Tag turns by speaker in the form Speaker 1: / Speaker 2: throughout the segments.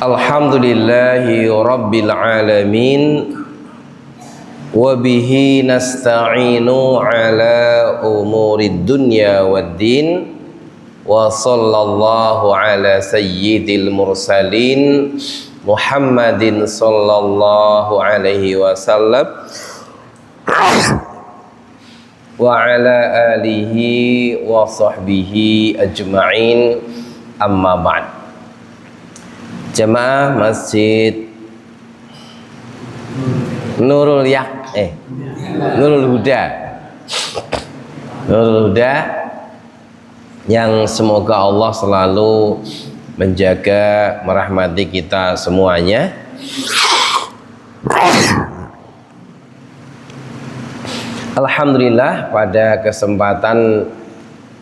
Speaker 1: Alhamdulillahi Rabbil Alamin. Wabihi nasta'inu ala umurid dunya waddin. Wa sallallahu ala sayyidil mursalin Muhammadin sallallahu alaihi wasallam wa ala alihi wa sahbihi ajma'in. Amma ba'd. Jemaah Masjid Nurul Huda yang semoga Allah selalu menjaga, merahmati kita semuanya. Alhamdulillah, pada kesempatan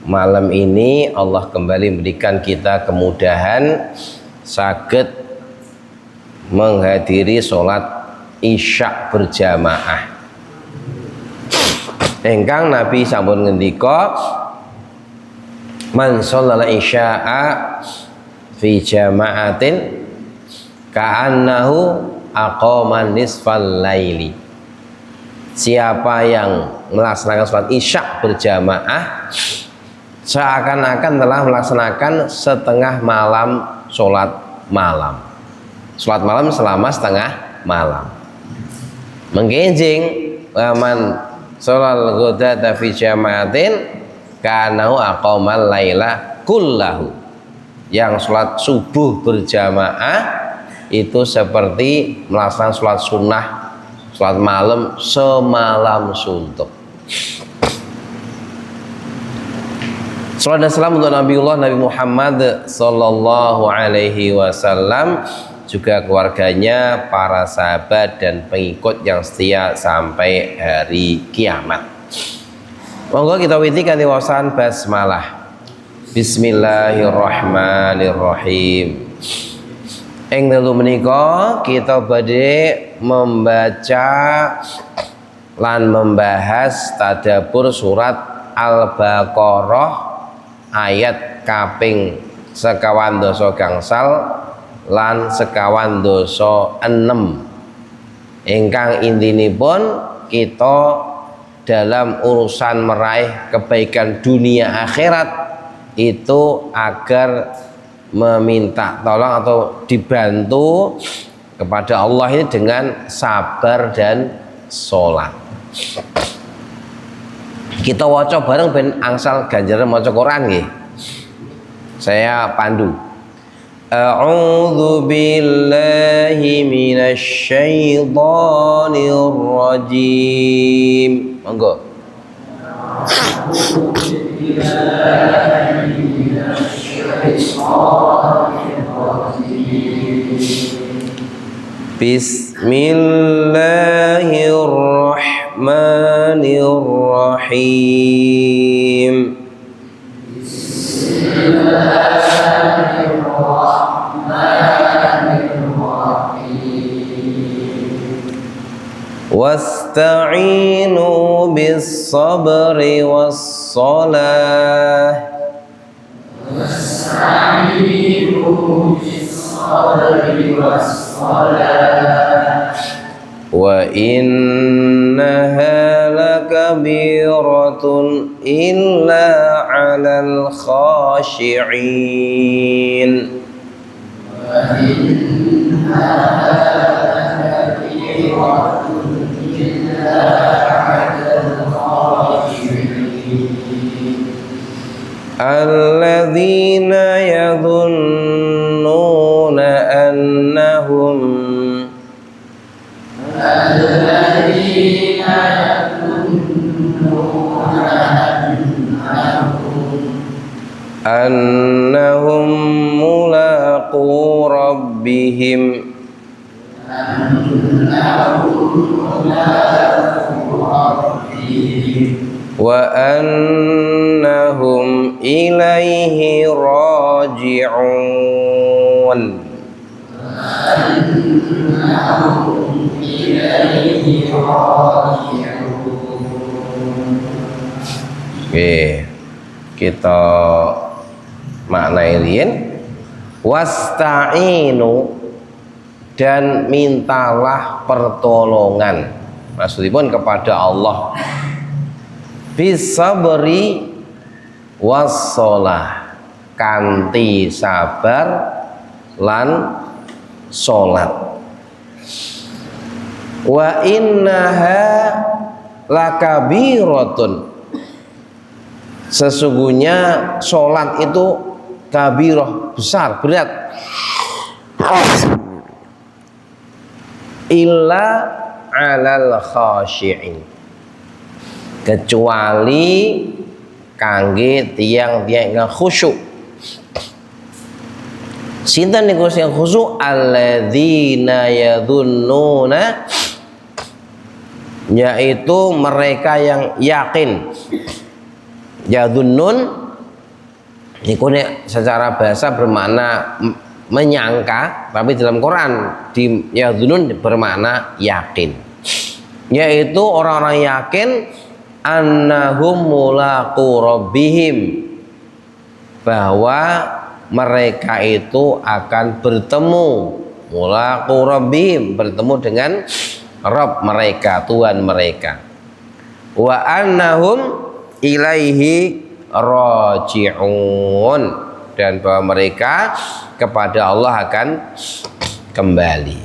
Speaker 1: malam ini Allah kembali memberikan kita kemudahan saged menghadiri sholat isya berjamaah. Engkang Nabi sampun ngendika, man sholal isya'a fi jama'atin ka'annahu aqama nisfal laili. Siapa yang melaksanakan sholat isya berjamaah seakan-akan telah melaksanakan setengah malam sholat malam. Sholat malam selama setengah malam. Menggenjing man sholal ghadata fi jama'atin ka'annahu aqamal laila kullahu. Yang sholat subuh berjamaah itu seperti melaksanakan sholat sunnah, sholat malam semalam suntuk. Salam dan salam untuk Nabiullah Nabi Muhammad sallallahu alaihi wasallam, juga keluarganya, para sahabat dan pengikut yang setia sampai hari kiamat. Monggo kita witi kanthi wacan basmalah. Bismillahirrahmanirrahim. Ing dalu menika kita badhe membaca lan membahas tadabbur surat Al-Baqarah ayat kaping 52 gangsal lan 52 ingkang intinipun kita dalam urusan meraih kebaikan dunia akhirat itu agar meminta tolong atau dibantu kepada Allah ini dengan sabar dan sholat. Kita waca bareng ben angsal ganjaran maca Quran nggih. Saya pandu. A'udzu billahi minasy syaithanir rajim. Monggo. Bismillahirrahmanirrahim. Wasta'inu bis-sabri was-salah. Wa innaha lakabiratun illa 'alal khashi'in. Wa innaha lakabiratun illa 'alal khashi'in. Alladzina yadhunnuna annahum mulaqu rabbihim wa annahum ilaihi raji'un. Oke, kita maknai riyen. Wasta'inu dan mintalah pertolongan, maksudipun kepada Allah, bisabri wassalah, kanthi sabar lan salat. Wa innaha lakabiratun, sesungguhnya salat itu kabirah, besar, berat. Illa alal khashi'in, kecuali kangge tiang-tiang yang khusyuk. Sinten niku sing khusyuk? Alladzina yadhunnuna, yaitu mereka yang yakin. Yadhunnun niku nek secara bahasa bermakna menyangka, tapi dalam Quran di yadhunnun bermakna yakin, yaitu orang-orang yakin annahum mulaqu rabbihim, bahwa mereka itu akan bertemu, mulaqu rabbihim, bertemu dengan Rabb mereka, Tuhan mereka. Wa annahum ilaihi raji'un, dan bahwa mereka kepada Allah akan kembali.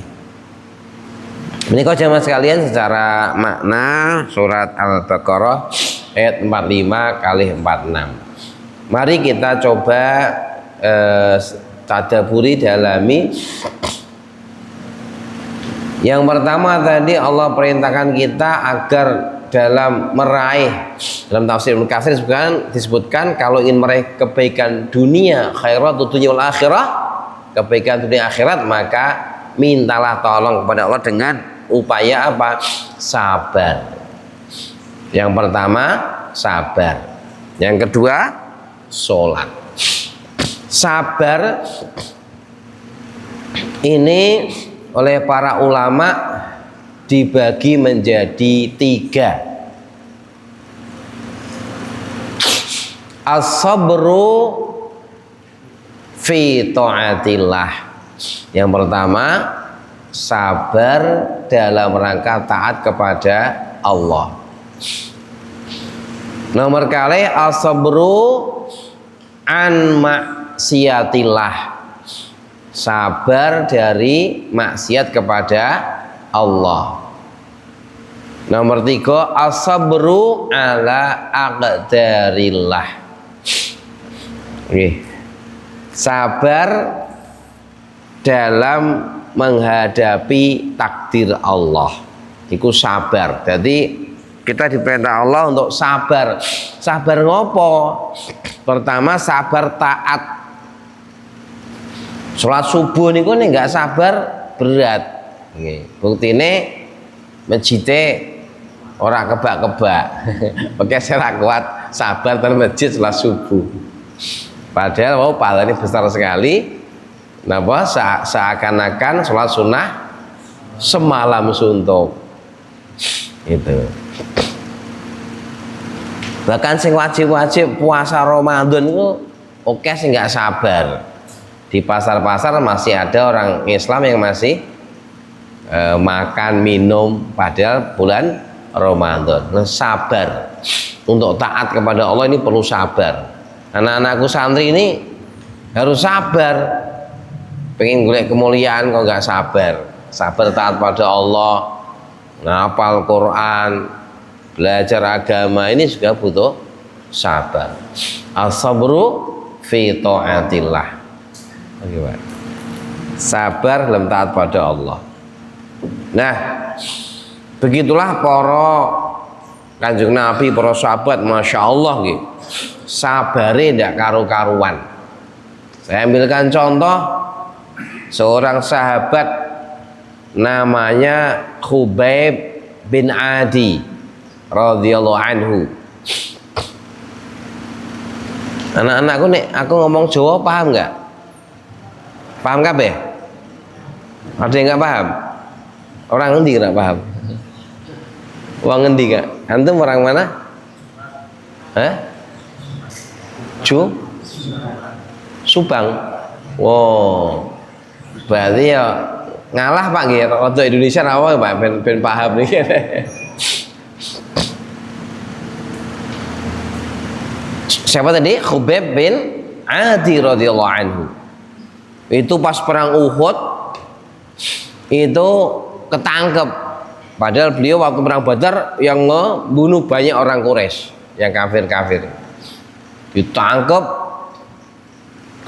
Speaker 1: Menika jamaah sekalian secara makna surat Al-Baqarah ayat 45 kali 46. Mari kita coba tadaburi, dalami. Yang pertama tadi Allah perintahkan kita agar dalam meraih, dalam tafsir Ibnu Katsir disebutkan kalau ingin meraih kebaikan dunia, khairatud dunya wal akhirah, kebaikan dunia akhirat, maka mintalah tolong kepada Allah dengan upaya apa? Sabar. Yang pertama sabar, yang kedua sholat. Sabar ini oleh para ulama dibagi menjadi 3. As-sabru fi ta'atillah. Yang pertama, sabar dalam rangka taat kepada Allah. Nomor kali as-sabru an maksiatillah, sabar dari maksiat kepada Allah. Nomor 3, as-sabru ala aqdarillah. Sabar dalam menghadapi takdir Allah. Iku sabar. Jadi kita diperintah Allah untuk sabar. Sabar ngopo? Pertama sabar taat. Sholat subuh niku nek enggak sabar berat. Buktine masjide ora kebak-kebak. Pakai serak kuat sabar terus masjid sholat subuh. Padahal mau pahalanya besar sekali. Napa seakan-akan sholat sunnah semalam suntuk. Itu. Bahkan sing wajib-wajib puasa Ramadan itu oke sih nggak sabar. Di pasar-pasar masih ada orang Islam yang masih makan minum padahal bulan Ramadan. Nah, sabar untuk taat kepada Allah ini perlu sabar. Anak-anakku santri ini harus sabar. Pengen golek kemuliaan kok nggak sabar. Sabar taat pada Allah, ngapal Quran, belajar agama, ini juga butuh sabar. As-sabru fi ta'atillah. Bagaimana? Sabar dalam taat pada Allah. Nah, begitulah para Kanjeng Nabi, para sahabat, masya Allah gitu. Sabare ndak karu-karuan. Saya ambilkan contoh seorang sahabat namanya Khubayb bin Adi radhiyallahu anhu. Anak-anakku nih, aku ngomong Jawa paham nggak? Paham kabeh? Ada yang nggak paham? Orang ngendi nggak paham? Wong ngendi nggak? Antum orang mana? Hah? Subang. Wow. Berarti ya ngalah Pak nggih rada Indonesia apa Pak ben paham niki. Siapa tadi? Khubayb bin Adi radhiyallahu anhu. Itu pas perang Uhud itu ketangkep. Padahal beliau waktu perang Badar yang membunuh banyak orang Quraisy, yang kafir-kafir. Ditangkep,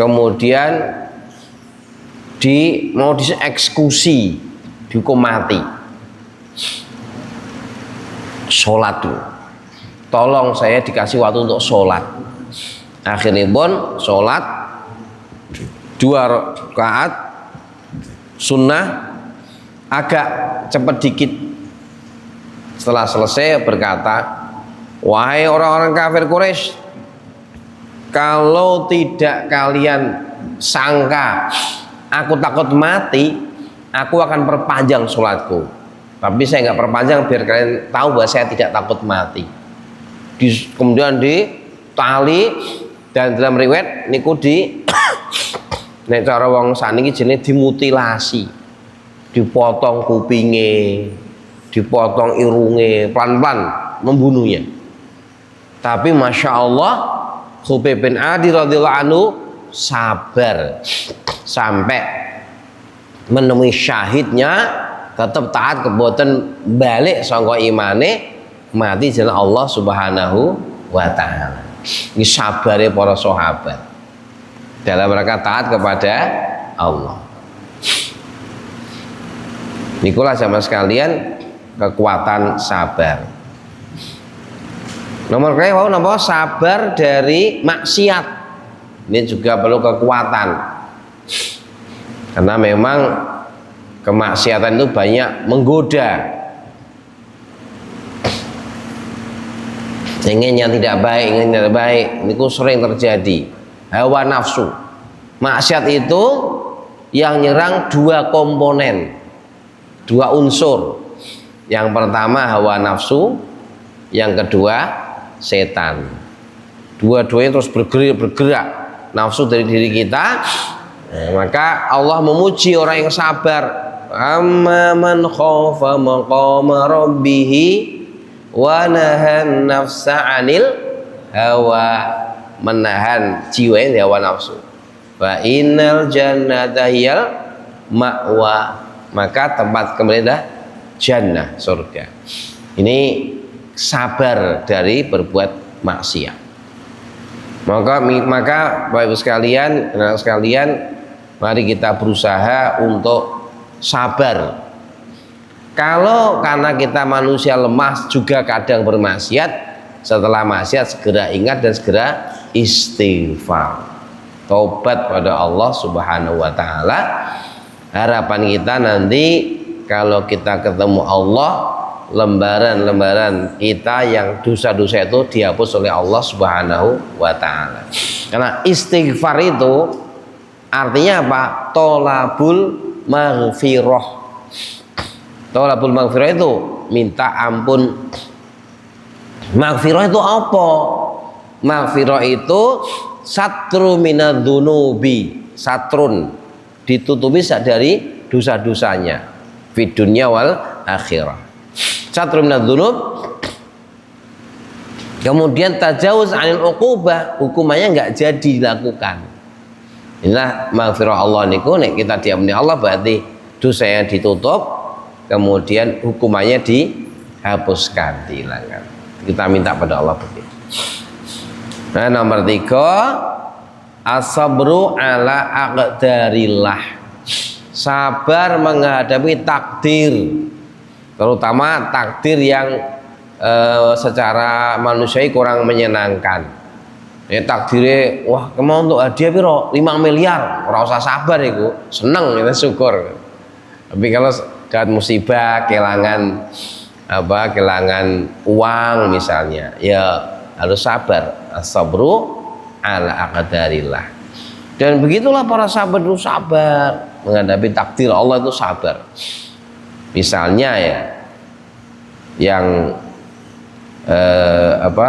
Speaker 1: kemudian mau dieksekusi, dihukum mati. Sholat tuh, tolong saya dikasih waktu untuk sholat. Akhirnya pun sholat 2 rakaat sunnah, agak cepat dikit. Setelah selesai berkata, wahai orang-orang kafir Quraisy, kalau tidak kalian sangka aku takut mati, aku akan perpanjang sholatku. Tapi saya nggak perpanjang biar kalian tahu bahwa saya tidak takut mati. Kemudian ditali, dan dalam riwayat niku nek cara wong saniki jenenge dimutilasi, dipotong kupinge, dipotong irunge, pelan-pelan membunuhnya. Tapi masya Allah, Khubayb bin Adi radhiyallahu anhu sabar sampai menemui syahidnya, tetap taat keboten balik sangka imane, mati jalan Allah Subhanahu wa taala. Ini sabare para sahabat dalam rangka taat kepada Allah. Nikulah sama sekalian kekuatan sabar. Nomor kali mau napa? Sabar dari maksiat. Ini juga perlu kekuatan. Karena memang kemaksiatan itu banyak menggoda. Ingin yang tidak baik, ingin yang tidak baik, itu sering terjadi. Hawa nafsu. Maksiat itu yang nyerang 2 komponen, 2 unsur. Yang pertama hawa nafsu, yang kedua setan. Dua-duanya terus bergerak nafsu dari diri kita. Maka Allah memuji orang yang sabar. Amma man khafa maqama rabbih wa nahan nafsa 'anil hawa, menahan jiwa yang hawa nafsu. Wa innal jannata hiyal ma'wa, maka tempat kembali adalah jannah, surga. Ini sabar dari berbuat maksiat. Maka Bapak Ibu sekalian, anak sekalian, mari kita berusaha untuk sabar. Kalau karena kita manusia lemah juga kadang bermaksiat, setelah maksiat segera ingat dan segera istighfar, taubat pada Allah Subhanahu wa taala. Harapan kita nanti kalau kita ketemu Allah, lembaran-lembaran kita yang dosa-dosa itu dihapus oleh Allah Subhanahu wa taala. Karena istighfar itu artinya apa? Tolabul maghfirah. Tolabul maghfirah itu minta ampun. Maghfirah itu apa? Maghfirah itu satru minadzunubi, satrun, ditutupi dari dosa-dosanya fid dunya wal akhirah. Satru minadzunub, kemudian tajawuz 'anil uqubah, hukumannya enggak jadi dilakukan. Inilah maghfirah Allah niku, nek kita diampuni Allah berarti dosanya ditutup, kemudian hukumannya dihapuskan, dihilangkan. Kita minta pada Allah begitu. Nah, nomor 3, as-sabru ala aqdarillah. Sabar menghadapi takdir, terutama takdir yang secara manusiawi kurang menyenangkan. Ya takdirnya, wah kemau untuk hadiah piro 5 miliar, ora usah sabar iku, seneng kita syukur. Tapi kalau dapat musibah, kehilangan uang misalnya, ya harus sabar. As-sabru ala aqdarillah. Dan begitulah para sahabat itu sabar menghadapi takdir Allah, itu sabar. Misalnya ya, yang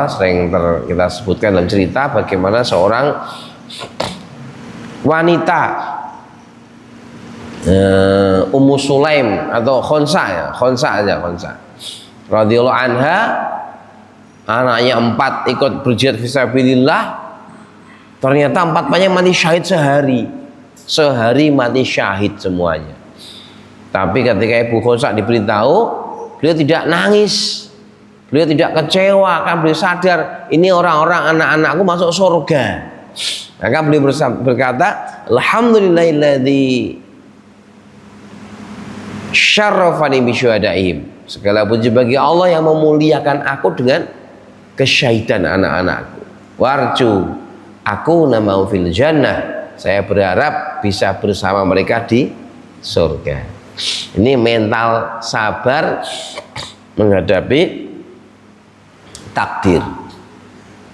Speaker 1: sering kita sebutkan dalam cerita bagaimana seorang wanita Ummu Sulaim atau Khonsa ya, Khonsa aja, Khonsa radhiyallahu anha, anaknya 4 ikut berjihad fisabilillah, ternyata 4-empatnya mati syahid sehari mati syahid semuanya. Tapi ketika Ibu Khonsa diberitahu, beliau tidak nangis, beliau tidak kecewa, kan beliau sadar ini orang-orang anak-anakku masuk surga. Maka beliau berkata, alhamdulillahilladzi syarrafani bisyuhadaihim, segala puji bagi Allah yang memuliakan aku dengan kesyahidan anak-anakku. Warju aku namau fil jannah, saya berharap bisa bersama mereka di surga. Ini mental sabar menghadapi takdir.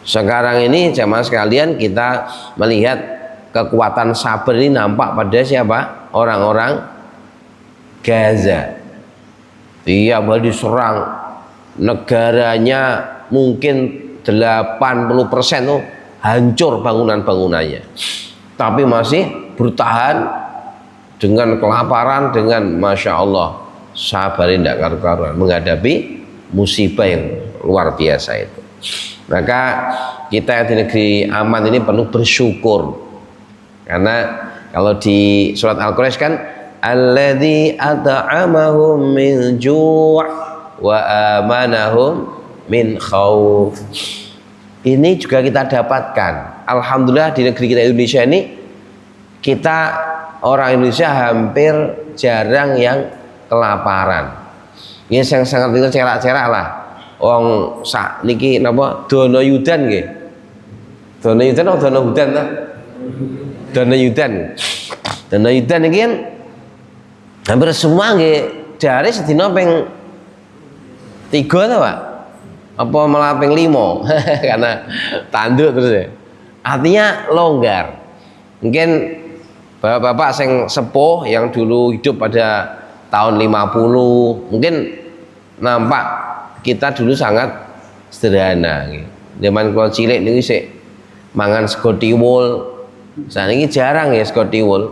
Speaker 1: Sekarang ini jamaah sekalian, kita melihat kekuatan sabar ini nampak pada siapa? Orang-orang Gaza. Dia diserang, negaranya mungkin 80% tuh hancur bangunan-bangunannya, tapi masih bertahan dengan kelaparan, dengan masya Allah sabar tidak karu-karuan menghadapi musibah yang luar biasa itu. Maka kita di negeri aman ini perlu bersyukur, karena kalau di surat Al-Quraish kan alladzi at'amahum min ju' wa amanahum min khauf. Ini juga kita dapatkan. Alhamdulillah di negeri kita Indonesia ini, kita orang Indonesia hampir jarang yang kelaparan. Ini yang sangat cerak-cerak lah. Wong sak niki napa dono yudan nggih. Dono yudan atau dono hudan ta? Dono yudan. Dono yudan iki kan hampir semua nggih jare sedina ping 3 ta, Pak? Apa malah ping 5 karena tanduk terus ya. Artinya longgar. Mungkin bapak-bapak sing sepuh yang dulu hidup pada tahun 50 mungkin nampak kita dulu sangat sederhana. Zaman kalau cilik niku sik mangan sego tiwul. Saat ini jarang ya sego tiwul.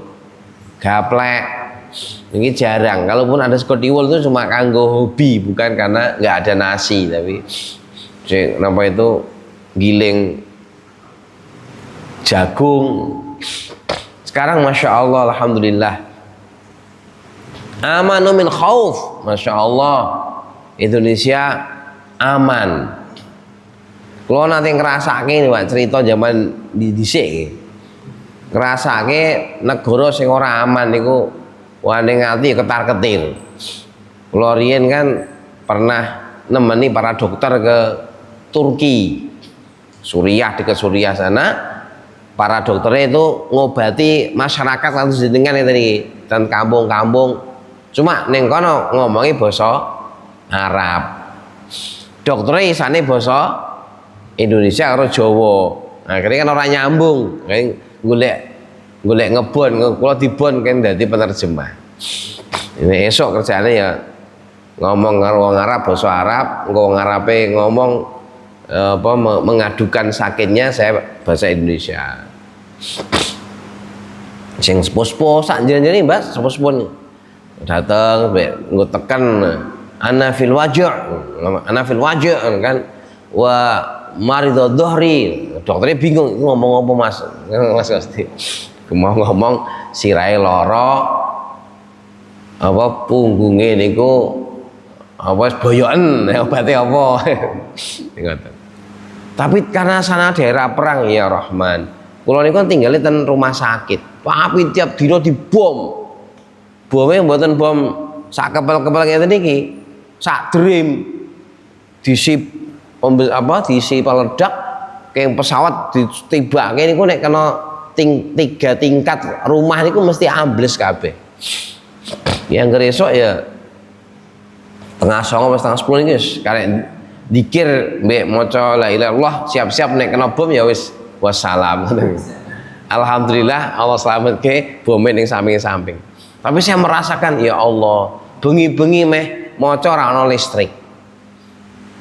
Speaker 1: Gaplek. Ini jarang. Kalaupun ada sego tiwul itu cuma kanggo hobi, bukan karena nggak ada nasi, tapi kenapa itu giling jagung. Sekarang masya Allah, alhamdulillah. Amanu min khauf, masya Allah. Indonesia aman. Kalau nanti ngerasake nih Pak, cerita zaman dhisik. Ngerasake negara sing ora aman niku wani ngati ketar-ketir. Kula riyen kan pernah nemeni para dokter ke Turki. Suriah, dekat Suriah sana. Para dokternya itu ngobati masyarakat lantas jenengan itu tadi dan kampung-kampung. Cuma ning kono ngomongi basa Arab. Dokternya isane basa Indonesia karo Jawa. Akhirnya kan orang nyambung. Golek ngebon, kula dibon kan dadi penerjemah. Ini esok kerjane ya ngomong karo wong Arab basa Arab, wong Arabe ngomong mengadukan sakitnya, saya bahasa Indonesia. Sing sepuh-sepuh sak jenenge Mbak, sepuh-sepuh dateng nggo tekan ana fil wajh kan wa maridho dhuhri. Dokternya bingung ngomong apa Mas pasti ngomong sirahe lara apa punggunge niku apa boyoken obate apa. Tapi karena sana daerah perang ya Rahman, kula niku tinggal ten rumah sakit, tapi tiap dina dibom. Bome mboten bom sak kepel-kepel ngeten iki, sak dream diisi peledak kayak pesawat ditibake niku nek kena 3 tingkat rumah niku mesti ambles kabeh. Yang esuk ya tengah 9 setengah 10 iki wis karek dikir mbek maca la ilaha illallah, siap-siap nek kena bom ya wis wassalam. Alhamdulillah Allah selamatke bom ning samping-samping. Tapi saya merasakan ya Allah, bengi-bengi meh maca ora ana listrik.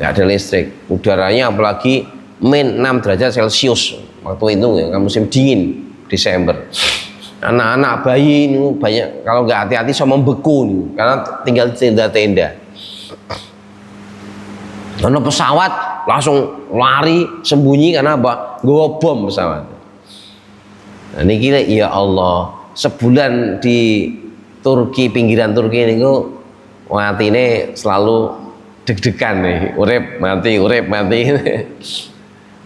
Speaker 1: Enggak ada listrik. Udaranya apalagi -6 derajat Celcius waktu itu ya, kan musim dingin Desember. anak-anak bayi ini banyak, kalau nggak hati-hati sama membeku nih, karena tinggal tenda-tenda. Karena pesawat langsung lari sembunyi karena apa? Nggawa bom pesawat. Nah ini kira ya Allah, sebulan di Turki, pinggiran Turki ini kok matine selalu deg-degan nih, urip mati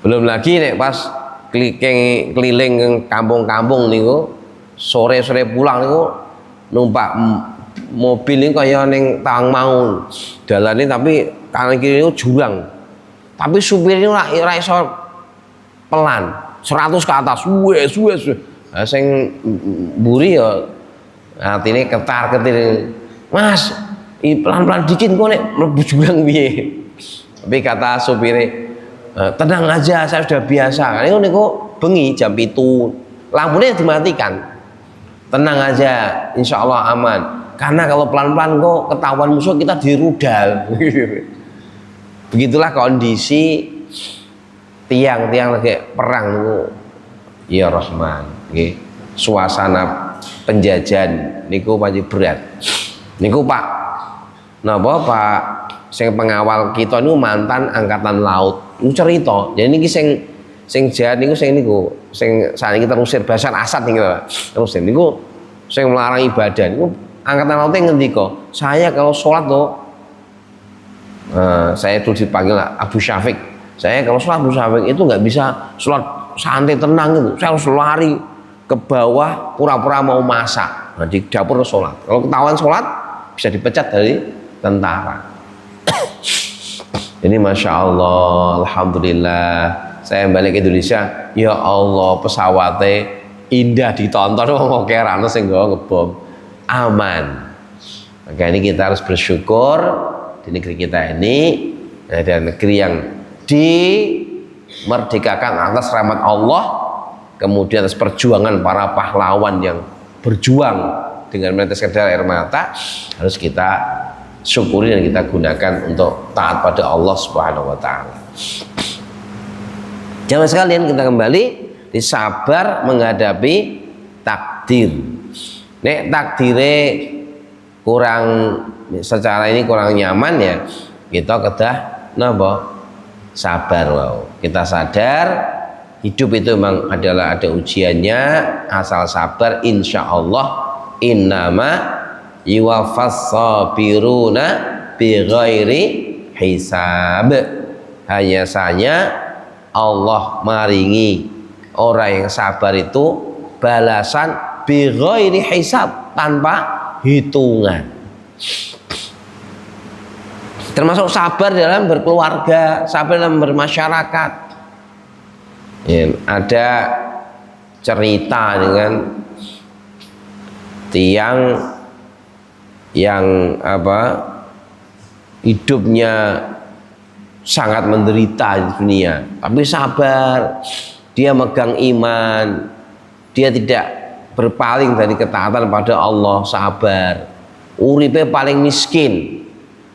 Speaker 1: belum lagi nih pas keliling kampung-kampung niku sore-sore pulang niku numpak mobil ini kayak neng Tawangmangu dalane, tapi kanan kiri itu jurang, tapi supirnya ora iso pelan 100 ke atas wes nah, sing mburi ya atine ketar-ketir, Mas pelan-pelan dikit kok nek mlebu jurang piye. Tapi kata supirnya, tenang aja, saya sudah biasa. Ini kok bengi jam 7 lampunya dimatikan, tenang aja, insya Allah aman. Karena kalau pelan-pelan kok ketahuan musuh kita dirudal. Begitulah kondisi tiang-tiang lagi perang itu. Ya Rahman, suasana penjajahan niku paling berat. Niku Pak, napa Pak sing pengawal kita niku mantan angkatan laut. Niku cerita. Jadi niki sing jahat niku sing saniki terusir Bashar Asad niku Pak. Terusir niku sing melarang ibadah niku angkatan lautnya ngendika, saya kalau sholat tuh saya tuh dipanggil Abu Syafiq. Saya kalau sholat Abu Syafiq itu nggak bisa sholat santai tenang gitu. Saya harus lari ke bawah pura-pura mau masak. Nah, di dapur sholat. Kalau ketahuan sholat bisa dipecat dari tentara. Ini masya Allah, alhamdulillah. Saya balik ke Indonesia, ya Allah pesawatnya indah ditonton, mau kira ana sing ngebom, aman. Maka ini kita harus bersyukur di negeri kita ini ada negeri yang dimerdekakan atas rahmat Allah, kemudian atas perjuangan para pahlawan yang berjuang dengan meneteskan darah air mata, harus kita syukuri dan kita gunakan untuk taat pada Allah Subhanahu wa taala. Jangan sekalian kita kembali disabar menghadapi takdir. Nek takdire kurang secara ini kurang nyaman ya, kita kedah napa? Sabar wow. Kita sadar hidup itu memang adalah ada ujiannya, asal sabar insya Allah innama yuwaffas sabiruna bighairi hisab. Hanya saja Allah maringi orang yang sabar itu balasan bighairi hisab, tanpa hitungan. Termasuk sabar dalam berkeluarga, sabar dalam bermasyarakat. Ya, ada cerita dengan tiang yang hidupnya sangat menderita di dunia, tapi sabar, dia megang iman, dia tidak berpaling dari ketaatan pada Allah, sabar. Uripe paling miskin,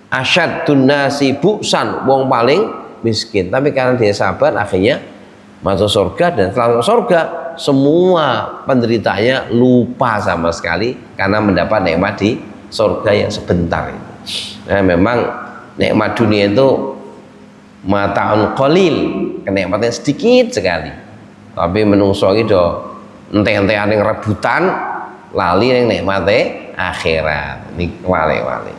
Speaker 1: asyadun nasi bu'san, wong paling miskin, tapi karena dia sabar akhirnya masuk surga, dan setelah masuk surga semua penderitanya lupa sama sekali karena mendapat nikmat di surga yang sebentar itu. Nah, memang nikmat dunia itu mata'un qalil, kenikmatan sedikit sekali, tapi menungso itu ente-entean yang rebutan lali yang nikmate akhirat. Ini wale-wale.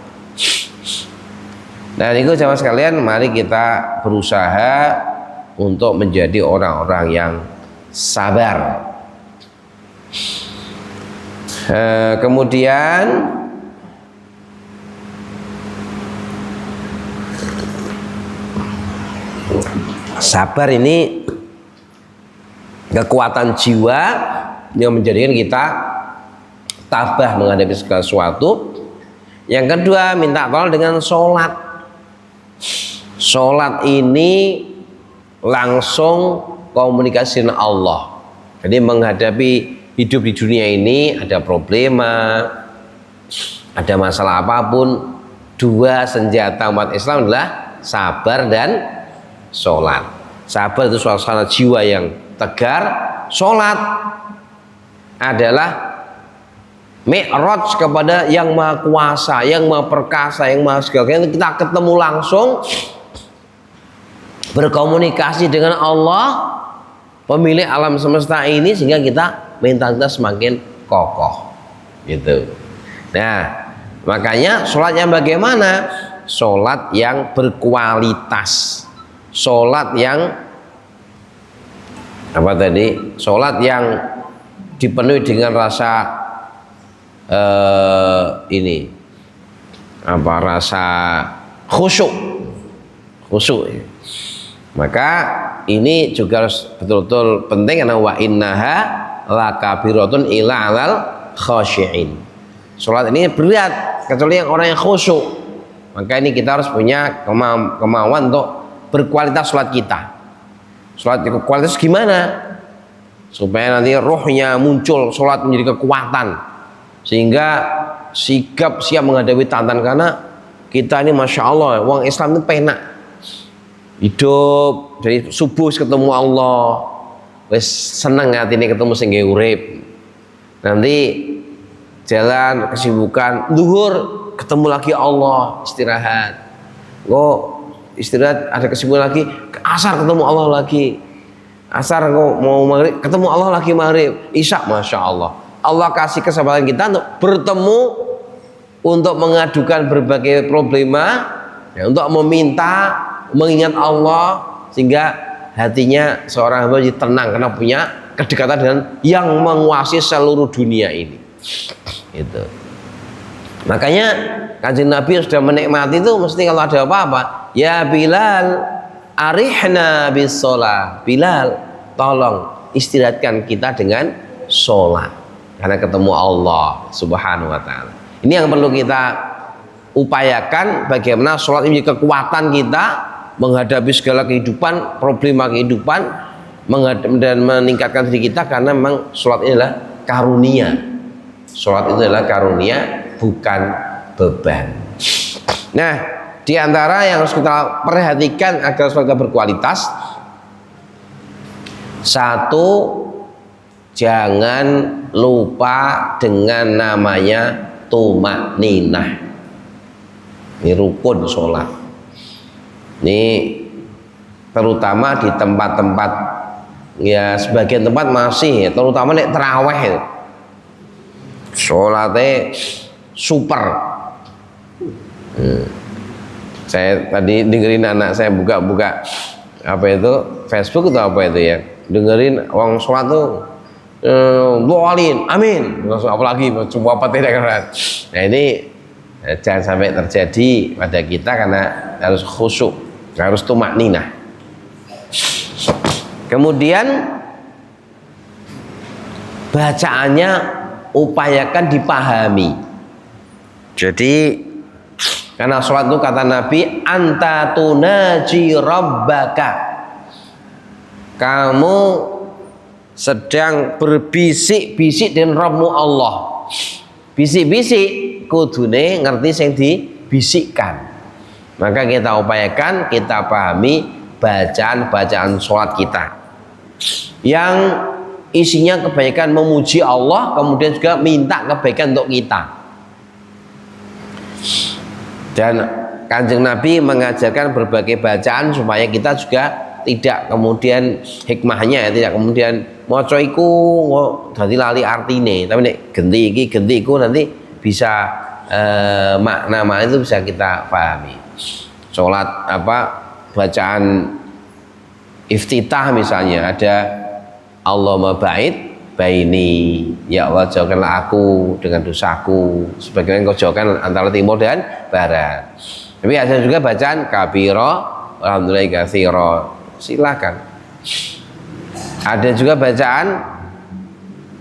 Speaker 1: Nah niku jamaah sekalian, mari kita berusaha untuk menjadi orang-orang yang sabar. Kemudian sabar ini kekuatan jiwa yang menjadikan kita tabah menghadapi segala sesuatu. Yang kedua, minta tolong dengan sholat. Sholat ini langsung komunikasi dengan Allah. Jadi menghadapi hidup di dunia ini, ada problema, ada masalah apapun, dua senjata umat Islam adalah sabar dan sholat. Sabar itu suasana jiwa yang tegar, sholat adalah mi'raj kepada yang maha kuasa, yang maha perkasa, yang maha segala. Kita ketemu langsung, berkomunikasi dengan Allah, pemilik alam semesta ini, sehingga kita mental kita semakin kokoh gitu. Nah, makanya sholat yang bagaimana? Sholat yang berkualitas, sholat yang apa tadi? Sholat yang dipenuhi dengan rasa ini apa, rasa khusyuk. Maka ini juga harus betul-betul penting, karena wa innaha lakabiratun ila alal khasyiin. Salat ini berat kecuali yang orang yang khusyuk. Maka ini kita harus punya kemauan untuk berkualitas salat kita. Salat kualitas gimana? Supaya nanti rohnya muncul, salat menjadi kekuatan, sehingga siap menghadapi tantangan. Karena kita ini masya Allah, orang Islam itu penak hidup dari subuh ketemu Allah, wes seneng hati ini ketemu sing urip. Nanti jalan kesibukan, zuhur ketemu lagi Allah, istirahat. Istirahat ada kesibukan lagi, asar ketemu Allah lagi, asar mau maghrib ketemu Allah lagi maghrib, isya masya Allah. Allah kasih kesempatan kita untuk bertemu, untuk mengadukan berbagai problema, ya, untuk meminta, mengingat Allah, sehingga hatinya seorang hamba jadi tenang karena punya kedekatan dengan yang menguasai seluruh dunia ini. Itu. Makanya Kanjeng Nabi sudah menikmati itu, mesti kalau ada apa-apa, ya Bilal, arihna bis sholat. Bilal, tolong istirahatkan kita dengan sholat. Karena ketemu Allah Subhanahu wa ta'ala. Ini yang perlu kita upayakan, bagaimana sholat ini kekuatan kita menghadapi segala kehidupan, problema kehidupan, dan meningkatkan diri kita, karena memang sholat ini adalah karunia. Sholat itu adalah karunia, bukan beban. Nah, di antara yang harus kita perhatikan agar sholat kita berkualitas, satu, jangan lupa dengan namanya tumakninah. Ini rukun sholat. Ini terutama di tempat-tempat, ya sebagian tempat masih, terutama nek terawih, sholatnya super. Saya tadi dengerin anak saya buka apa itu Facebook atau apa itu ya, dengerin orang sholat tuh doain amin, apalagi coba apa tidak kan. Nah ini jangan sampai terjadi pada kita, karena harus khusyuk, harus tumakninah. Kemudian bacaannya upayakan dipahami. Jadi karena sholat itu kata Nabi, anta tunaji rabbaka, kamu sedang berbisik-bisik dengan Rabbmu Allah. Bisik-bisik kudune ngerti sing dibisikkan. Maka kita upayakan, kita pahami bacaan-bacaan sholat kita yang isinya kebaikan, memuji Allah, kemudian juga minta kebaikan untuk kita. Dan Kanjeng Nabi mengajarkan berbagai bacaan supaya kita juga tidak kemudian hikmahnya, tidak kemudian maca iku dadi lali artine, tapi nek genti iku nanti bisa makna itu bisa kita pahami. Salat apa, bacaan iftitah misalnya ada Allahumma ba'id baini, ya Allah jauhkanlah aku dengan dosaku, sebagaimana Engkau jauhkan antara timur dan barat. Tapi ada juga bacaan kabira alhamdulillah katsira, silakan. Ada juga bacaan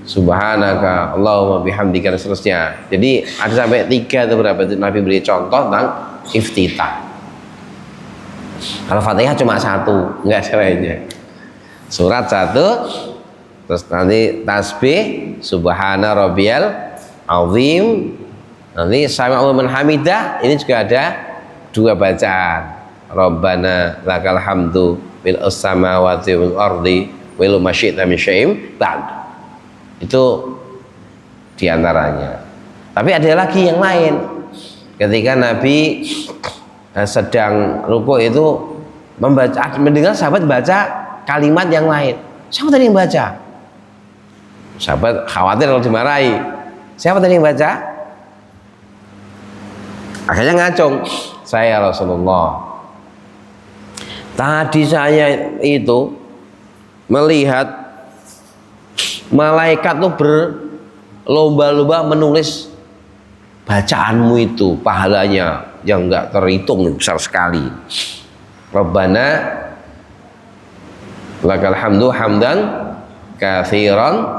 Speaker 1: subhanaka Allahumma bihamdika dan seterusnya. Jadi ada sampai 3 atau berapa itu Nabi beri contoh tentang iftitah. Kalau Fatihah cuma 1, enggak ada lainnya. Surat 1, terus nanti tasbih subhana rabbiyal azim, nanti sami Allahu liman hamidah. Ini juga ada 2 bacaan, Rabbana lakal hamdu bil samawati wal ardi wa ma syi'ta min syai'in ba'd. Itu diantaranya. Tapi ada lagi yang lain. Ketika Nabi sedang rukuk itu mendengar sahabat baca kalimat yang lain. Siapa tadi yang baca? Sahabat khawatir kalau dimarahi. Siapa tadi yang baca? Akhirnya ngacung, saya Rasulullah. Tadi saya itu melihat malaikat tuh berlomba-lomba menulis bacaanmu itu, pahalanya yang enggak terhitung, besar sekali. Rabbana lakal hamdu hamdan katsiran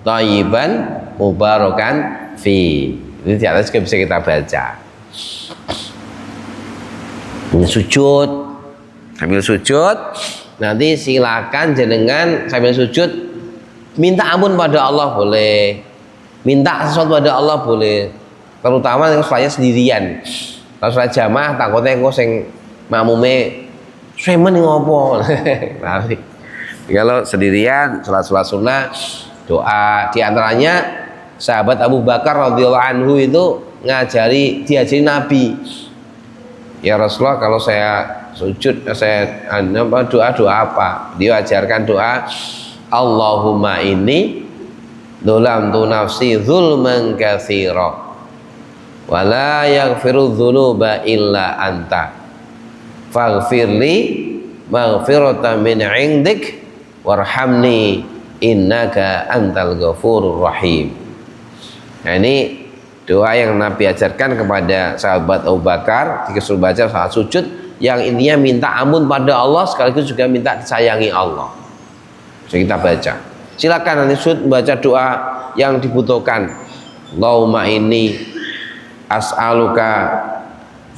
Speaker 1: thayyiban mubarakan fi. Ini di atas juga bisa kita baca. Sujud, sambil sujud nanti silakan jenengan sambil sujud minta ampun pada Allah boleh, minta sesuatu pada Allah boleh, terutama yang sholatnya sendirian. Kalau sholat jamaah takutnya engko sing makmume semen ngopo. Kalau sendirian sholat sunnah doa, diantaranya sahabat Abu Bakar radhiyallahu anhu itu diajari Nabi, ya Rasulullah kalau saya sujud saya doa apa? Dia ajarkan doa Allahumma inni dzalamtu nafsi dzulman katsira wa la yaghfiru dzunuba illa anta faghfirli maghfiratan min 'indik warhamni innaka antal ghafurur rahim. Nah, ini doa yang Nabi ajarkan kepada sahabat Abu Bakar disuruh baca saat sujud, yang intinya minta ampun pada Allah sekaligus juga minta disayangi Allah. Jadi kita baca. Silakan nanti sujud baca doa yang dibutuhkan. Allahumma inni as'aluka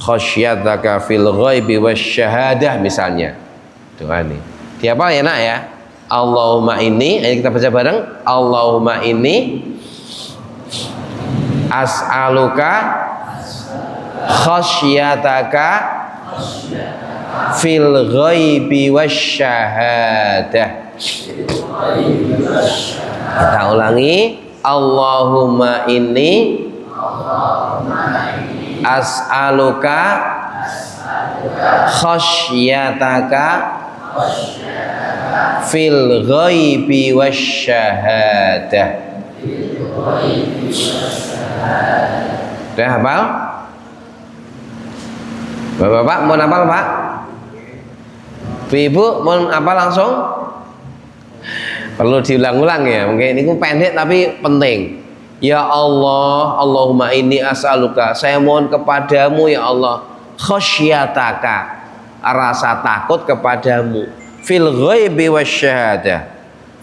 Speaker 1: khasyataka fil ghaibi wasyahadah misalnya. Doa ini. Diapa enak ya? Allahumma inni, ayo kita baca bareng. Allahumma inni as'aluka khasyataka fil ghaibi wasyahadah. Kita ulangi. Allahumma inni as'aluka khasyataka fil ghaibi wasyahadah. Udah hafal? Bapak-bapak mau hafal Pak? Ibu mau hafal langsung? Perlu diulang-ulang ya, mungkin ini pendek tapi penting. Ya Allah, Allahumma inni as'aluka, saya mohon kepadamu ya Allah, khasyataka, rasa takut kepadamu, fil ghaibi wasyahadah,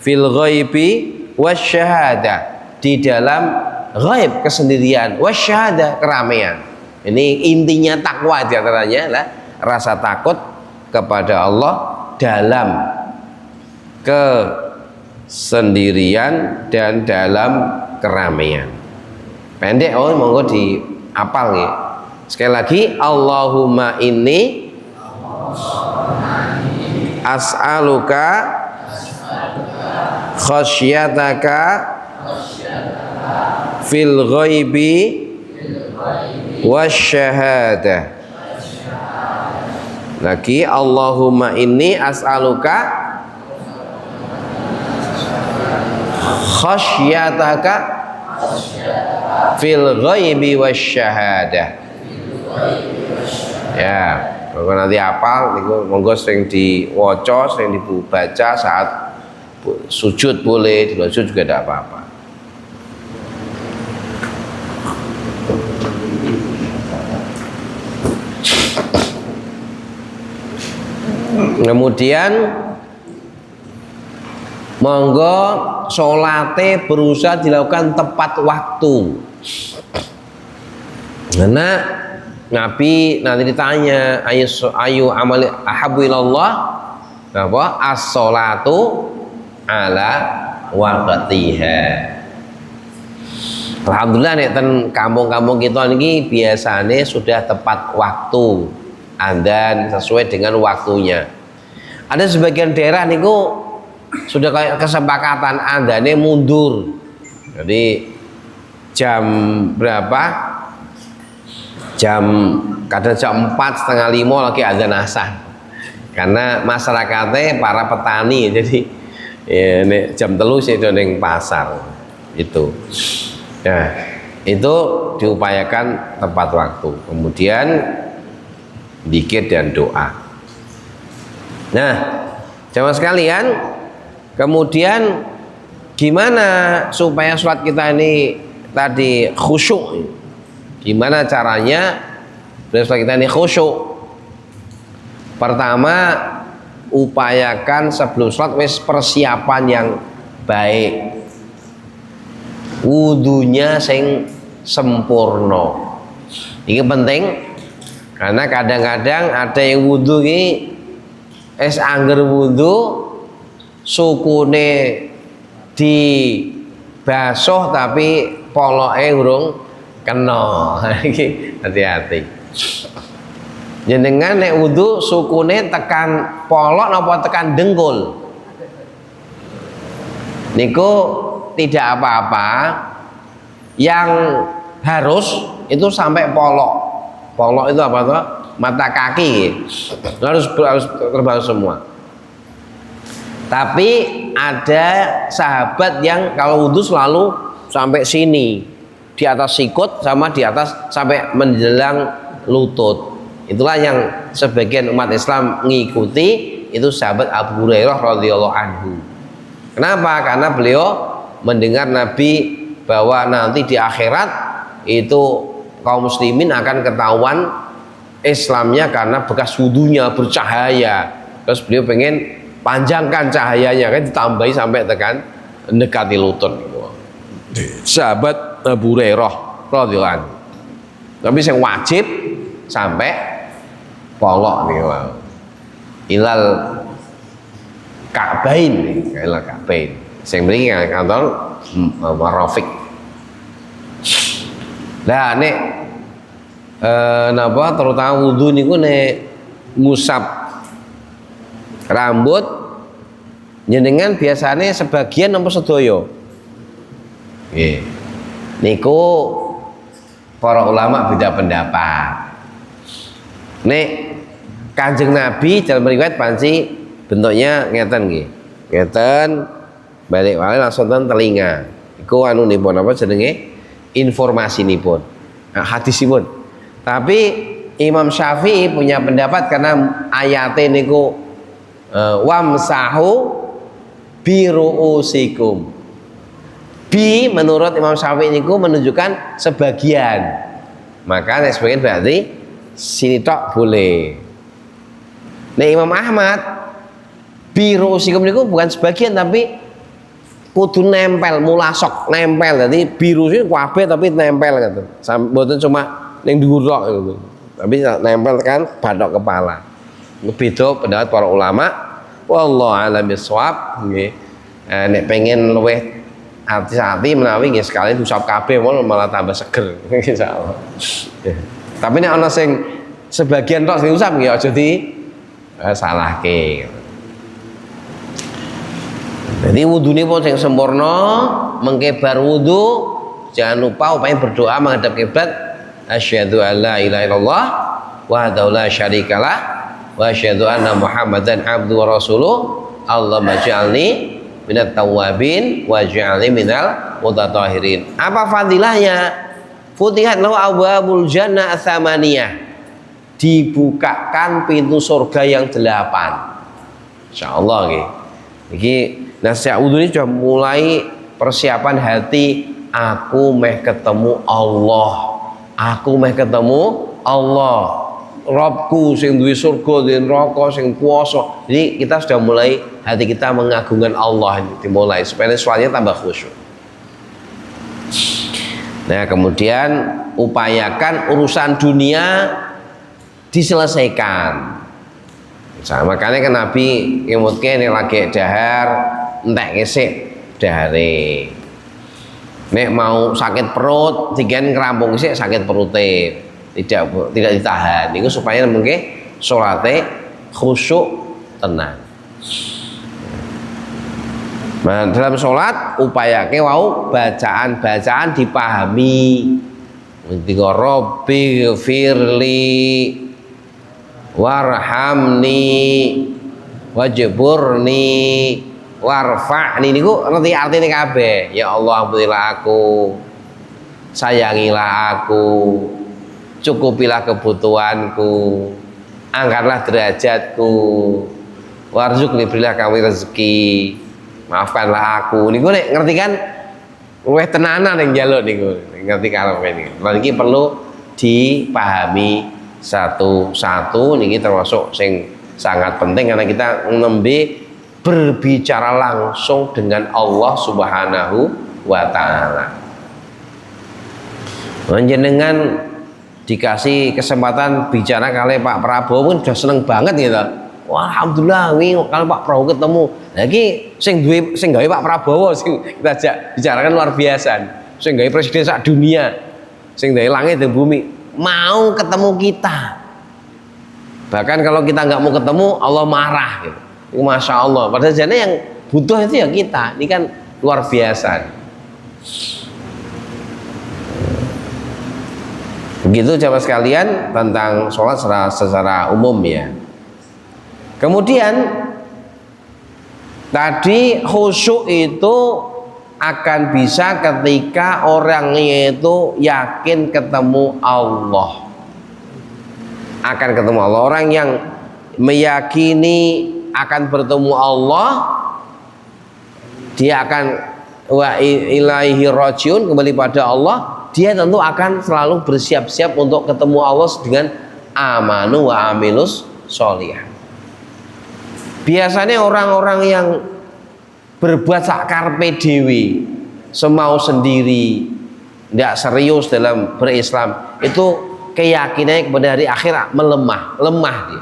Speaker 1: fil ghaibi wasyahadah, di dalam ghaib kesendirian, wasyahadah keramaian. Ini intinya takwa diantaranya lah, rasa takut kepada Allah dalam kesendirian dan dalam keramaian. Pendek monggo diapal ya. Sekali lagi, Allahumma inni as'aluka khasyataka fil ghaibi wasyahadah. Lagi, Allahumma inni as'aluka khasyataka fil ghaibi wasyahadah. Ya, kalau nanti hafal niku monggo sering diwaca, sering dibaca saat sujud boleh, di luar sujud juga tidak apa-apa. Kemudian monggo sholate berusaha dilakukan tepat waktu. Karena Nabi nanti ditanya ayu amali ahabbu ilallah, apa as-sholatu ala waqtiha. Alhamdulillah nek ten kampung-kampung kita niki biasanya sudah tepat waktu, adzan sesuai dengan waktunya. Ada sebagian daerah niku sudah kayak kesepakatan adzannya mundur. Jadi jam berapa, kadang jam 4, setengah 5 lagi azan asar, karena masyarakatnya para petani, jadi ya, jam 3 sih ning pasar itu. Nah itu diupayakan tepat waktu, kemudian zikir dan doa. Nah jamaah sekalian, kemudian gimana supaya sholat kita ini tadi khusyuk? Gimana caranya supaya sholat kita ini khusyuk? Pertama, upayakan sebelum sholat wis persiapan yang baik, wudunya sing sempurna. Ini penting karena kadang-kadang ada yang wudu ini angger wudu sukune di basuh tapi poloke urung kena. Iki hati-hati. Jenengan nek wudu sukune tekan polok napa tekan dengkul, niku tidak apa-apa. Yang harus itu sampai polok. Polok itu apa tuh? Mata kaki harus terbasuh semua. Tapi ada sahabat yang kalau wudhu selalu sampai sini, di atas sikut sama di atas sampai menjelang lutut. Itulah yang sebagian umat Islam mengikuti, itu sahabat Abu Hurairah radhiyallahu anhu. Kenapa? Karena beliau mendengar Nabi bahwa nanti di akhirat itu kaum muslimin akan ketahuan Islamnya karena bekas wudunya bercahaya. Terus beliau pengen panjangkan cahayanya, kan ditambahi sampai tekan mendekati lutut. Sahabat Abu Hurairah radhiyallahu anhu. Tapi yang wajib sampai polok nih, ilal Ka'bain, ilal Ka'bain. Sing mriki kantor Rafiq. Lah nek napa terutama wudu niku nek ngusap rambut jenengan biasanya sebagian nomor sedaya. Nggih. Niku para ulama beda pendapat. Nek Kanjeng Nabi dalam riwayat panci bentuknya ngeten nggih. Ngeten balik wale langsung ten telinga. Iku anu nipun apa jenenge? Informasi nipun. Nah, hadis nipun. Tapi Imam Syafi'i punya pendapat karena ayatnya niku wamsahu biruusikum. Bi menurut Imam Syafi'i niku menunjukkan sebagian. Maka sebagian berarti sini tok boleh. Nah Imam Ahmad biruusikum niku bukan sebagian tapi kudu nempel, mulasok nempel, jadi biru sih kabeh tapi nempel gitu. Mboten cuma ning dhuwur tok gitu. Tapi nempel kan bathok kepala. Beda pendapat para ulama. Wallahu a'lam bishawab nggih. Nek pengen luwih hati-hati menawi nggih sekali usap kabeh malah tambah seger insyaallah. Tapi nek ana sing sebagian tok sing usap nggih aja di salahke. Jadi wudhu ini pun yang sempurna, mengkebar wudhu, jangan lupa upaya berdoa menghadap kiblat. Asyhadu an la ilaha illallah wahdahu la syarikalah wa asyhadu anna Muhammadan abduhu wa rasuluh. Allahumma ij'alni minat tawwabin wa ij'alni minal mutatahhirin. Apa fadilahnya? Futihat lahu abwabul jannah ats-tsamaniyah. Dibukakan pintu surga yang 8. Insyaallah nggih. Iki nah sejak wudhu ini sudah mulai persiapan hati, aku meh ketemu Allah, aku meh ketemu Allah, Robku sing duwe surga duwe neraka sing kuwasa. Jadi kita sudah mulai hati kita mengagungkan Allah, ini dimulai supaya sholatnya tambah khusyuk. Nah kemudian upayakan urusan dunia diselesaikan. Nah, makanya kan Nabi ngimutke nek lagi dahar entek ngesik dahare. Nek mau sakit perut, tigan ngerampung sik sakit perutnya tidak ditahan. Itu supaya mungkin sholatnya khusyuk tenang. Nah, dalam sholat upayake wau bacaan-bacaan dipahami. Ketika Rabbi firli warhamni wajburni warfa'ni niku ngerti artine kabeh. Ya Allah, ampunilah aku, sayangilah aku, cukupilah kebutuhanku, angkatlah derajatku, warzuqni, berilah kami rezeki, maafkanlah aku. Niku nek ngerti kan luwih tenanan yang njaluk niku. Ngerti kalau ini. Lah iki perlu dipahami satu-satu, niki termasuk sing sangat penting karena kita nembe berbicara langsung dengan Allah Subhanahu wa taala. Panjenengan dikasih kesempatan bicara kali Pak Prabowo pun sudah seneng banget gitu. Wah, alhamdulillah kalau Pak Prabowo ketemu. Lagi sing gawe Pak Prabowo sing kita ajak bicarakan luar biasa. Sing gawe presiden sak dunia. Sing gawe langit dan bumi mau ketemu kita. Bahkan kalau kita nggak mau ketemu, Allah marah gitu. Masya Allah. Padahal jadinya yang butuh itu ya kita. Ini kan luar biasa. Begitu jamaah sekalian tentang sholat secara umum ya. Kemudian tadi khusyuk itu akan bisa ketika orangnya itu yakin ketemu Allah. Akan ketemu Allah. Orang yang meyakini akan bertemu Allah, dia akan wa ilaihi rajiun, kembali pada Allah, dia tentu akan selalu bersiap-siap untuk ketemu Allah dengan amanu wa amilus sholihah. Biasanya orang-orang yang berbuat sakarpe dewi, semau sendiri, tidak serius dalam berislam, itu keyakinannya kepada hari akhirat lemah dia.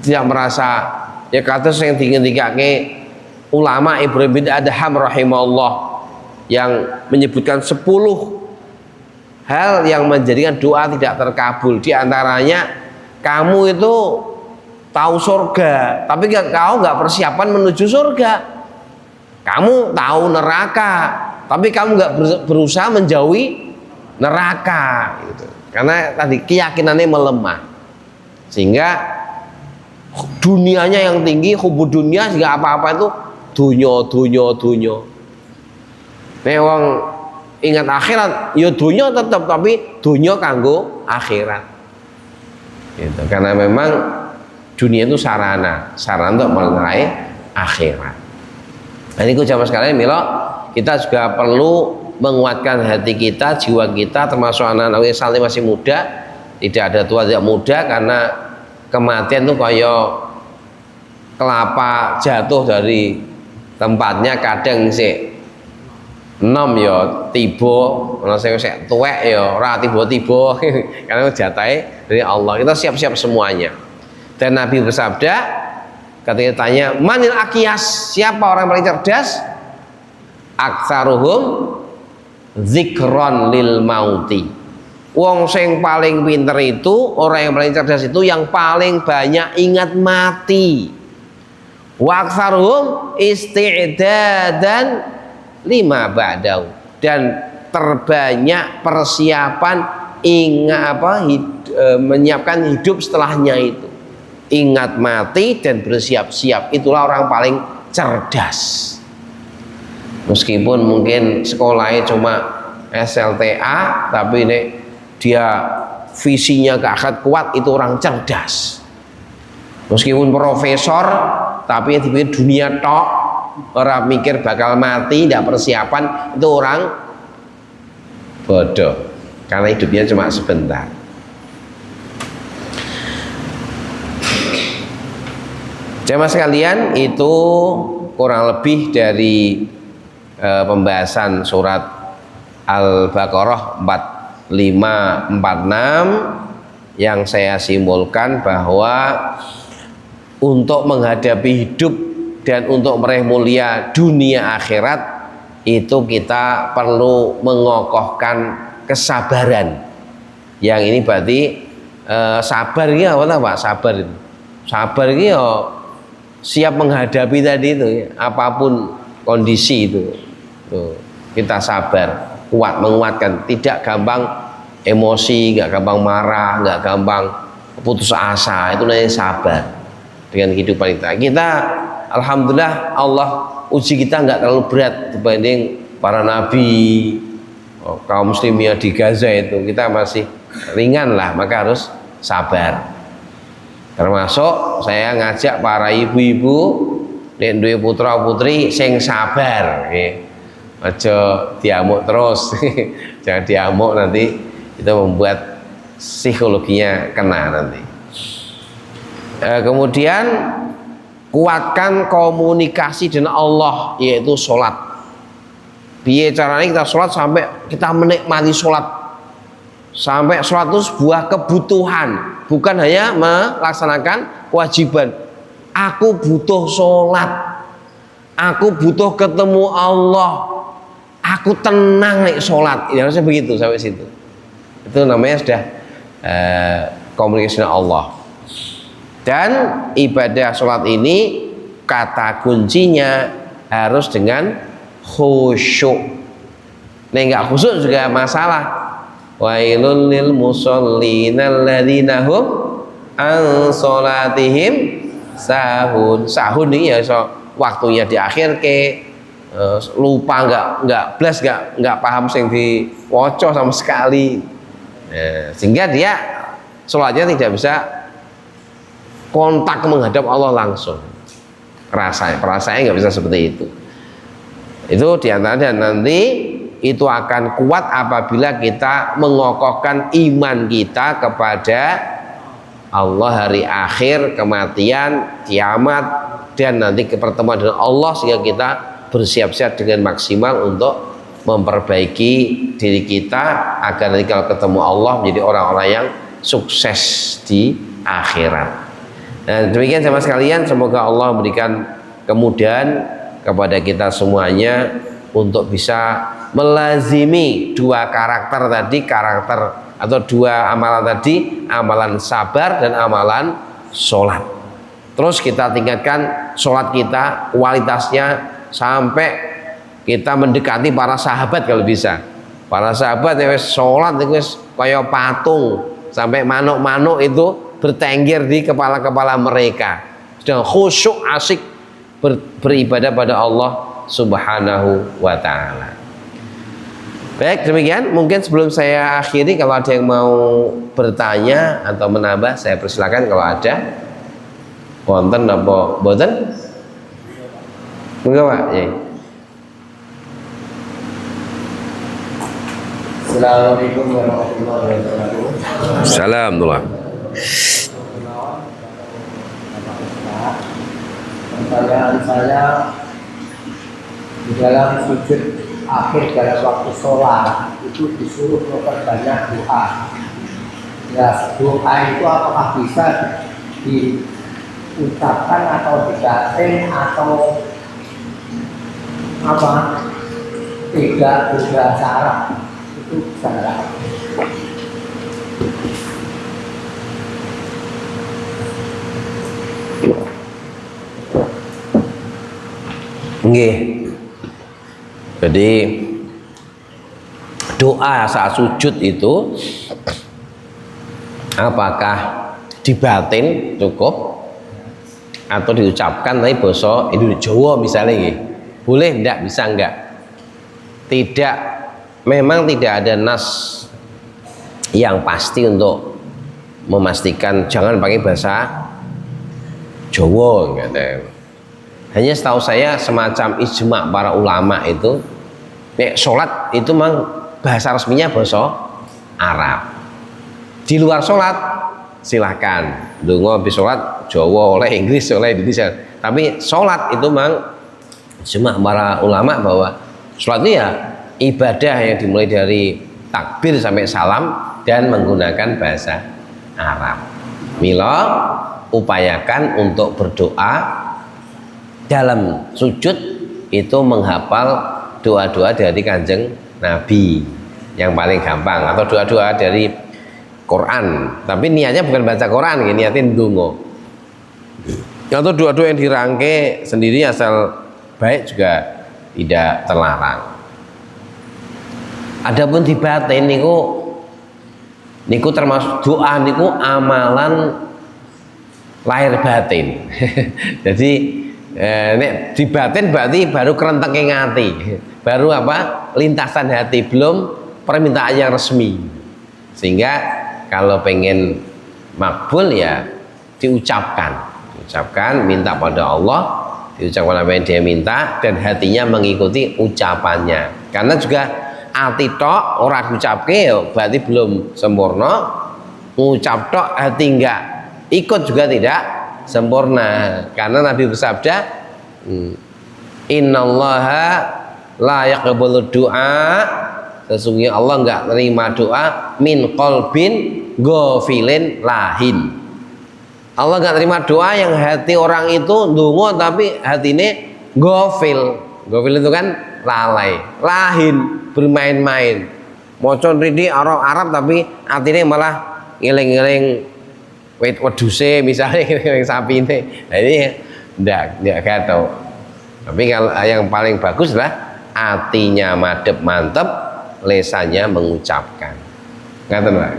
Speaker 1: Tidak merasa, ya kata yang tinggi-tinggi ulama Ibrahim bin Adham rahimahullah yang menyebutkan 10 hal yang menjadikan doa tidak terkabul. Di antaranya kamu itu tahu surga, tapi kau nggak persiapan menuju surga. Kamu tahu neraka, tapi kamu nggak berusaha menjauhi neraka. Gitu. Karena tadi keyakinannya melemah, sehingga dunianya yang tinggi, hubud dunia, sehingga apa-apa itu dunya. Memang ingat akhirat, ya dunya tetap, tapi dunya kanggo akhirat. Gitu. Karena memang dunia itu sarana untuk mengenai akhirat. Nah, ini jamaah sekalian, milo kita juga perlu menguatkan hati kita, jiwa kita, termasuk anak-anak yang masih muda, tidak ada tua tidak muda, karena kematian itu kayak kelapa jatuh dari tempatnya, kadang sih nom ya tiba, ana sing sik tuwek ya ora tiba-tiba karena jatahe dari Allah. Kita siap-siap semuanya. Dan Nabi bersabda ketika ditanya manil akiyas, siapa orang paling cerdas, aktsaruhum zikron lil mauti. Wong sing paling pinter itu, orang yang paling cerdas itu yang paling banyak ingat mati. Wa aktsaruhum isti'dadan lima ba'dahu, dan terbanyak persiapan menyiapkan hidup setelahnya itu. Ingat mati dan bersiap-siap, itulah orang paling cerdas. Meskipun mungkin sekolahnya cuma SLTA, tapi nek dia visinya ke akhirat kuat, itu orang cerdas. Meskipun profesor, tapi yang dipikir dunia tok, orang mikir bakal mati, tidak persiapan, itu orang bodoh, karena hidupnya cuma sebentar. Jamaah sekalian, itu kurang lebih dari pembahasan surat Al-Baqarah 4546 yang saya simpulkan bahwa untuk menghadapi hidup dan untuk meraih mulia dunia akhirat itu kita perlu mengokohkan kesabaran. Yang ini berarti sabar ini apa Pak? Sabar ini. Sabar ini ya siap menghadapi tadi itu ya. Apapun kondisi itu. Tuh, kita sabar, kuat, menguatkan, tidak gampang emosi, nggak gampang marah, nggak gampang putus asa. Itu namanya sabar dengan kehidupan kita. Kita alhamdulillah Allah uji kita nggak terlalu berat dibanding para nabi, kaum muslimnya di Gaza itu. Kita masih ringan lah, maka harus sabar. Termasuk saya ngajak para ibu-ibu nek duwe putra putri sing sabar, aja diamuk terus. Jangan diamuk, nanti itu membuat psikologinya kena nanti. Kemudian kuatkan komunikasi dengan Allah, yaitu sholat. Biar caranya kita sholat sampai kita menikmati sholat, sampai sholat itu sebuah kebutuhan, bukan hanya melaksanakan kewajiban. Aku butuh sholat, aku butuh ketemu Allah, aku tenang nih sholat. Ini harusnya begitu sampai situ. Itu namanya sudah komunikasi dengan Allah. Dan ibadah sholat ini kata kuncinya harus dengan khusyuk. Nek enggak khusyuk juga masalah. Wailul lil musallina alladzina hum an sholatihim sahun. Sahun ini ya so, waktunya di akhir ke lupa, enggak blas, enggak paham sing diwaca sama sekali. Sehingga dia sholatnya tidak bisa kontak menghadap Allah langsung. Perasaannya nggak bisa seperti itu. Itu diantaranya, nanti itu akan kuat apabila kita mengokohkan iman kita kepada Allah, hari akhir, kematian, kiamat, dan nanti pertemuan dengan Allah, sehingga kita bersiap-siap dengan maksimal untuk memperbaiki diri kita agar nanti kalau ketemu Allah menjadi orang-orang yang sukses di akhirat. Dan demikian sama sekalian, semoga Allah memberikan kemudahan kepada kita semuanya untuk bisa melazimi dua karakter tadi, karakter atau dua amalan tadi, amalan sabar dan amalan sholat. Terus kita tingkatkan sholat kita, kualitasnya sampai kita mendekati para sahabat kalau bisa. Para sahabat yang sholat itu kayak patung, sampai manuk-manuk itu bertengger di kepala-kepala mereka, sedang khusyuk asik beribadah pada Allah Subhanahu wa ta'ala. Baik, demikian mungkin sebelum saya akhiri, kalau ada yang mau bertanya atau menambah saya persilakan. Kalau ada wonten apa mboten? Monggo Pak. Ya.
Speaker 2: Assalamualaikum warahmatullahi wabarakatuh.
Speaker 1: Assalamualaikum.
Speaker 2: Pertanyaan saya, di dalam sujud akhir dalam waktu sholat itu disuruh memperbanyak doa. Ya, doa itu apakah bisa diucapkan atau dibatin atau apa? Tidak berbahasa Arab, itu bisa nggak?
Speaker 1: Nggih. Jadi doa saat sujud itu apakah dibatin cukup atau diucapkan tapi basa Indonesia Jawa misalnya nggih. Boleh enggak, bisa enggak? Tidak, memang tidak ada nas yang pasti untuk memastikan jangan pakai bahasa Jawa enggak ada. Hanya setahu saya semacam ijma para ulama itu, sholat itu memang bahasa resminya bahasa Arab. Di luar sholat silahkan, donga habis sholat Jawa oleh Inggris oleh Indonesia. Tapi sholat itu memang ijma para ulama bahwa sholat itu ya ibadah yang dimulai dari takbir sampai salam dan menggunakan bahasa Arab. Mila upayakan untuk berdoa dalam sujud itu menghafal doa-doa dari Kanjeng Nabi yang paling gampang, atau doa-doa dari Quran. Tapi niatnya bukan baca Quran, niatin ndonga. Atau doa-doa yang dirangkai sendiri asal baik juga tidak terlarang. Adapun di batin niku termasuk doa niku amalan lahir batin. Jadi nek di batin berarti baru kerentenging hati, baru apa lintasan hati, belum permintaan yang resmi. Sehingga kalau pengen makbul ya diucapkan, minta pada Allah, diucapkan apa yang dia minta dan hatinya mengikuti ucapannya. Karena juga hati tok ora diucapke ya berarti belum sempurna, ngucap tok hati enggak ikut juga tidak sempurna. Karena Nabi bersabda, innallaha la yaqbalu du'a, sesungguhnya Allah enggak terima doa min qalbin ghafilin lahin. Allah enggak terima doa yang hati orang itu ndonga tapi hatine ghafil. Ghafil itu kan lalai, lahin, bermain-main. Maca ridi Arab tapi atine malah ngeling-ngeling weduse misalnya ngeling sapine. Nah ini ndak gato. Tapi kalau yang paling bagus adalah hatinya madep mantep, lesannya mengucapkan. Ngaten Pak.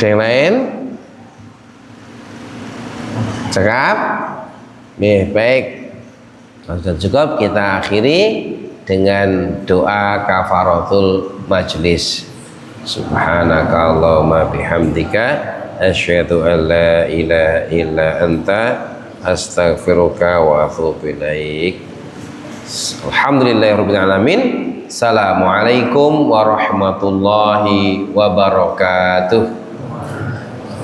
Speaker 1: Yang lain? Cakap? Baik. Sudah cukup, kita akhiri dengan doa kafaratul majlis. Subhanaka Allahumma bihamdika asyhadu an la ilaha illa anta astaghfiruka wa atubu ilaik. Alhamdulillahirabbil alamin. Assalamualaikum warahmatullahi wabarakatuh.